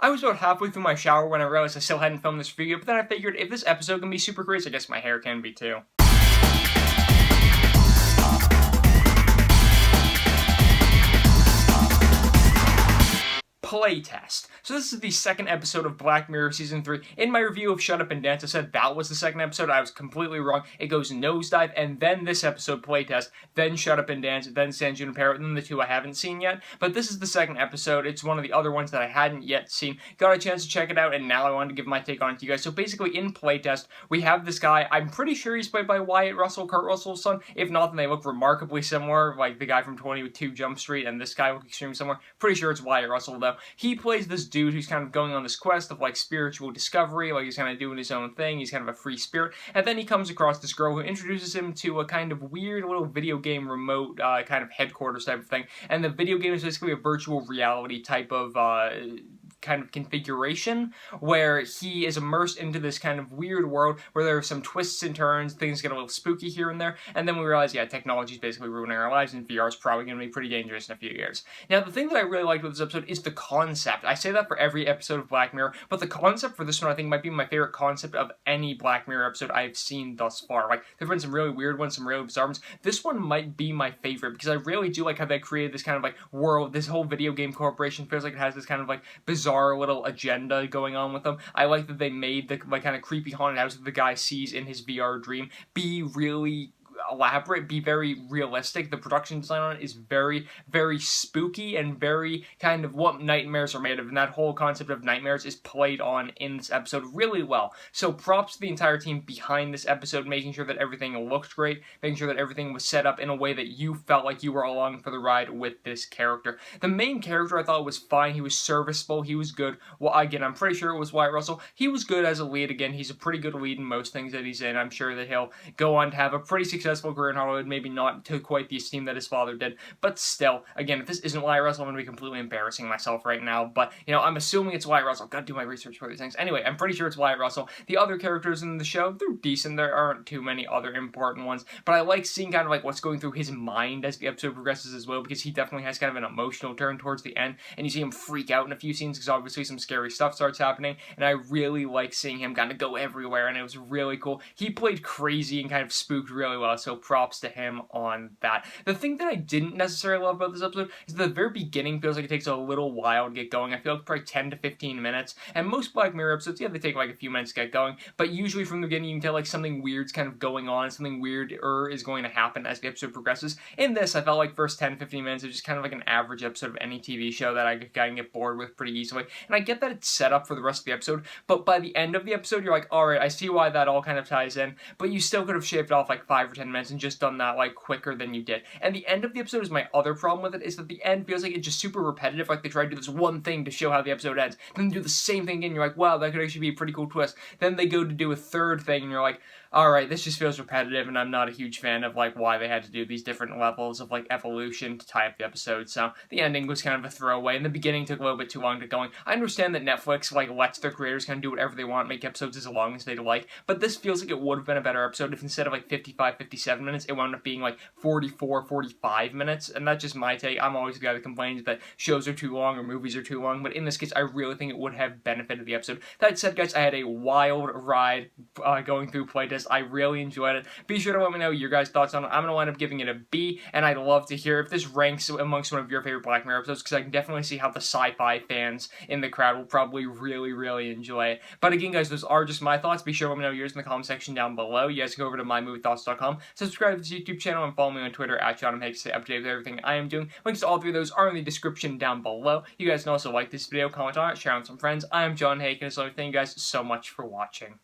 I was about halfway through my shower when I realized I still hadn't filmed this video, but then I figured if this episode can be super crazy, I guess my hair can be too. Playtest. So this is the second episode of Black Mirror Season 3. In my review of Shut Up and Dance, I said that was the second episode. I was completely wrong. It goes nosedive, and then this episode, Playtest, then Shut Up and Dance, then San Junipero, and then the two I haven't seen yet. But this is the second episode. It's one of the other ones that I hadn't yet seen. Got a chance to check it out, and now I wanted to give my take on it to you guys. So basically, in Playtest, we have this guy. I'm pretty sure he's played by Wyatt Russell, Kurt Russell's son. If not, then they look remarkably similar, like the guy from 22 Jump Street, and this guy look extremely similar. Pretty sure it's Wyatt Russell, though. He plays this dude who's kind of going on this quest of, like, spiritual discovery, like, he's kind of doing his own thing, he's kind of a free spirit, and then he comes across this girl who introduces him to a kind of weird little video game remote, kind of headquarters type of thing, and the video game is basically a virtual reality type of, kind of configuration where he is immersed into this kind of weird world where there are some twists and turns, things get a little spooky here and there, and then we realize, yeah, technology is basically ruining our lives, and VR is probably going to be pretty dangerous in a few years. Now, the thing that I really liked with this episode is the concept. I say that for every episode of Black Mirror, but the concept for this one I think might be my favorite concept of any Black Mirror episode I've seen thus far. Like, there have been some really weird ones, some really bizarre ones. This one might be my favorite because I really do like how they created this kind of, like, world. This whole video game corporation feels like it has this kind of, like, bizarre little agenda going on with them. I like that they made the, like, kind of creepy haunted house that the guy sees in his VR dream be really elaborate, be very realistic. The production design on it is very, very spooky and very kind of what nightmares are made of, and that whole concept of nightmares is played on in this episode really well. So props to the entire team behind this episode, making sure that everything looked great, making sure that everything was set up in a way that you felt like you were along for the ride with this character. The main character I thought was fine. He was serviceable. He was good. Well, again, I'm pretty sure it was Wyatt Russell. He was good as a lead. Again, he's a pretty good lead in most things that he's in. I'm sure that he'll go on to have a pretty successful career in Hollywood, maybe not to quite the esteem that his father did, but still, again, if this isn't Wyatt Russell, I'm going to be completely embarrassing myself right now, but, you know, I'm assuming it's Wyatt Russell. Gotta do my research for these things. Anyway, I'm pretty sure it's Wyatt Russell. The other characters in the show, they're decent. There aren't too many other important ones, but I like seeing kind of like what's going through his mind as the episode progresses as well, because he definitely has kind of an emotional turn towards the end, and you see him freak out in a few scenes because obviously some scary stuff starts happening, and I really like seeing him kind of go everywhere, and it was really cool. He played crazy and kind of spooked really well, so props to him on that. The thing that I didn't necessarily love about this episode is the very beginning feels like it takes a little while to get going. I feel like probably 10 to 15 minutes, and most Black Mirror episodes, yeah, they take like a few minutes to get going, but usually from the beginning you can tell like something weird's kind of going on, something weirder is going to happen as the episode progresses. In this, I felt like first 10 to 15 minutes is just kind of like an average episode of any TV show that I can get bored with pretty easily, and I get that it's set up for the rest of the episode, but by the end of the episode, you're like, alright, I see why that all kind of ties in, but you still could have shaved off like 5 or 10 minutes and just done that like quicker than you did. And the end of the episode is my other problem with it, is that the end feels like it's just super repetitive, like they try to do this one thing to show how the episode ends, then they do the same thing again, you're like, wow, that could actually be a pretty cool twist. Then they go to do a third thing, and you're like, alright, this just feels repetitive, and I'm not a huge fan of, like, why they had to do these different levels of, like, evolution to tie up the episode, so the ending was kind of a throwaway, and the beginning took a little bit too long to get going. I understand that Netflix, like, lets their creators kind of do whatever they want, make episodes as long as they like, but this feels like it would have been a better episode if instead of, like, 55, 57 minutes, it wound up being, like, 44, 45 minutes, and that's just my take. I'm always the guy that complains that shows are too long or movies are too long, but in this case, I really think it would have benefited the episode. That said, guys, I had a wild ride going through Playtest. I really enjoyed it. Be sure to let me know your guys' thoughts on it. I'm going to wind up giving it a B, and I'd love to hear if this ranks amongst one of your favorite Black Mirror episodes, because I can definitely see how the sci-fi fans in the crowd will probably really, really enjoy it. But again, guys, those are just my thoughts. Be sure to let me know yours in the comment section down below. You guys can go over to mymoviethoughts.com, subscribe to this YouTube channel, and follow me on Twitter at JohnMHayeck to stay up to date with everything I am doing. Links to all three of those are in the description down below. You guys can also like this video, comment on it, share it with some friends. I am John Hayeck, and as always, thank you guys so much for watching.